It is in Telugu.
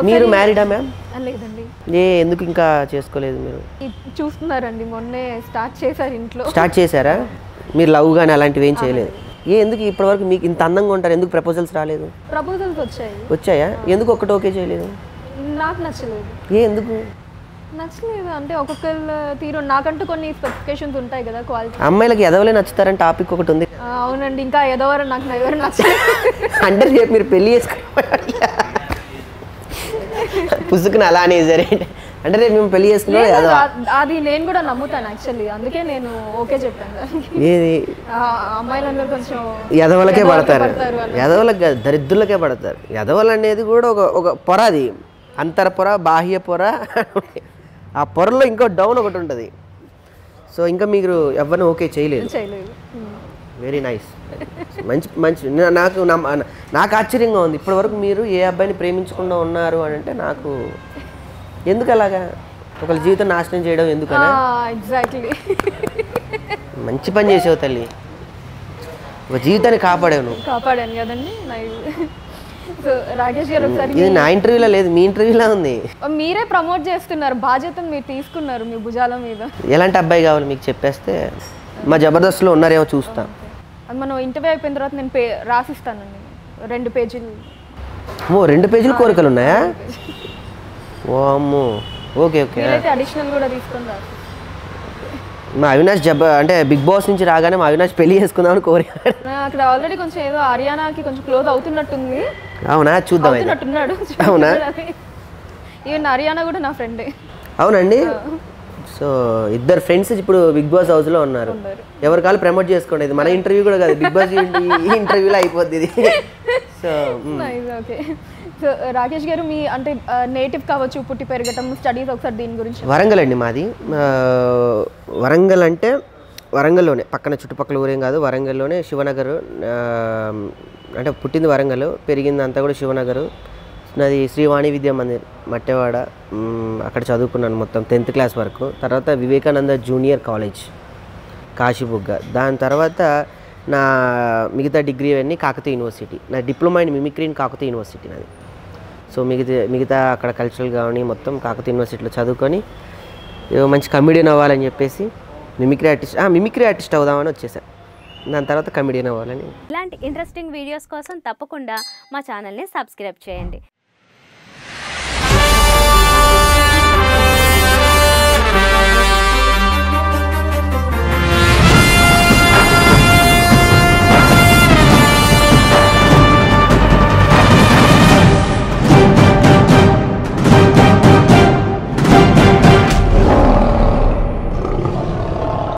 మీరు మ్యారీడా మ్యామ్? లేదండి. ఎందుకు ఇంకా చేసుకోలేదు మీరు? చూస్తున్నారండి, మొన్నే స్టార్ట్ చేశారు ఇంట్లో. స్టార్ట్ చేశారా? మీరు లవ్ కానీ అలాంటివి ఏం చేయలేదు? ఎందుకు ఇప్పటివరకు మీకు ఇంత అందంగా ఉంటారు, ఎందుకు ప్రపోజల్స్ రాలేదు? ప్రపోజల్స్ వచ్చాయా? ఎందుకు ఒక్కటి ఓకే చేయలేదు? నాకు నచ్చలేదు. ఎందుకు నచ్చలేదు అంటే ఒక్కొక్కరు తీరు, నాకంటూ కొన్ని స్పెసిఫికేషన్స్ ఉంటాయి కదా, క్వాలిటీ. అమ్మాయిలకి ఎదవలే నచ్చుతారని టాపిక్ ఒకటి ఉంది. అవునండి, ఇంకా ఎదవరు నాకు ఎవరు నచ్చలేదు. అంటే రేపు మీరు పెళ్లి చేసుకోవాలి పుసుకుని అలా అనేసరి అంటే రేపు మేము పెళ్లి చేసుకున్నాం అది నేను కూడా నమ్ముతాను యాక్చువల్లీ, అందుకే నేను ఓకే చెప్పాను. ఏది అమ్మాయిలందరూ కొంచెం ఎదవలకే పడతారు, ఎదవలకు దరిద్రులకే పడతారు. ఎదవలు అనేది కూడా ఒక పొర, అది అంతర పొర, బాహ్య పొర. ఆ పొరలో ఇంకో డౌన్ ఒకటి ఉంటుంది. సో ఇంకా మీరు ఎవరిని ఓకే చేయలేదు. వెరీ నైస్, మంచి మంచి. నాకు ఆశ్చర్యంగా ఉంది ఇప్పటివరకు మీరు ఏ అబ్బాయిని ప్రేమించకుండా ఉన్నారు అని అంటే. నాకు ఎందుకు అలాగా ఒకళ్ళ జీవితం నాశనం చేయడం ఎందుకనా? ఎగ్జాక్ట్లీ, మంచి పని చేసావు తల్లి, ఒక జీవితాన్ని కాపాడాను కదండి. రాకేష్ గారు ఒకసారి, ఇది నా ఇంటర్వ్యూలో లేదు, మీ ఇంటర్వ్యూలో ఉంది. మీరే ప్రమోట్ చేస్తున్నారు, బాధ్యతను మీరు తీసుకున్నారు మీ భుజాల మీద. ఎలాంటి అబ్బాయి కావాలి మీకు చెప్పేస్తే మా జబర్దస్త్లో ఉన్నారేమో చూస్తా. మనం ఇంటర్వ్యూ అయిపోయిన తర్వాత నేను రాసిస్తానండి 2 పేజీలు. 2 పేజీలు కోరికలు ఉన్నాయా? ఓ అమ్మో, ఓకే ఓకే. అడిషనల్ కూడా తీసుకొని రాసి. మా అవినాష్ అంటే బిగ్ బాస్ నుంచి రాగానే మా అవినాష్ పెళ్లి చేసుకుందామని కోరిక. అక్కడ ఆల్రెడీ కొంచెం ఏదో హర్యానాకి కొంచెం క్లోజ్ అవుతున్నట్టుంది. అవునా? చూద్దాం. అవునా? ఈవెన్ హర్యానా కూడా నా ఫ్రెండే. అవునండి. సో ఇద్దరు ఫ్రెండ్స్ ఇప్పుడు బిగ్ బాస్ హౌస్లో ఉన్నారు. ఎవరి కాళ్ళు ప్రమోట్ చేసుకోండి. ఇది మన ఇంటర్వ్యూ కూడా కాదు, బిగ్ బాస్ ఈ ఇంటర్వ్యూలో అయిపోద్ది ఇది. So okay. సో రాకేష్ గారు, మీ అంటే నేటివ్ కావచ్చు, పుట్టి పెరగటం, స్టడీస్, ఒకసారి దీని గురించి. వరంగల్ అండి మాది. వరంగల్ అంటే వరంగల్లోనే, పక్కన చుట్టుపక్కల ఊరేం కాదు, వరంగల్లోనే శివనగర్. అంటే పుట్టింది వరంగల్, పెరిగింది అంతా కూడా శివనగర్. నాది శ్రీవాణి విద్యా మందిర్ మట్టెవాడ, అక్కడ చదువుకున్నాను మొత్తం 10th క్లాస్ వరకు. తర్వాత వివేకానంద జూనియర్ కాలేజ్ కాశీబుగ్గ. దాని తర్వాత నా మిగతా డిగ్రీ అన్నీ కాకతీయ యూనివర్సిటీ. నా diploma in mimicry in Kakatiya university నాది. సో మిగతా అక్కడ కల్చరల్ కానీ మొత్తం కాకతీయ యూనివర్సిటీలో చదువుకొని మంచి కమెడియన్ అవ్వాలని చెప్పేసి మిమిక్రీ ఆర్టిస్ట్ అవుదామని వచ్చేసాను. దాని తర్వాత కమెడియన్ అవ్వాలని. ఇలాంటి ఇంట్రెస్టింగ్ వీడియోస్ కోసం తప్పకుండా మా ఛానల్ని సబ్స్క్రైబ్ చేయండి.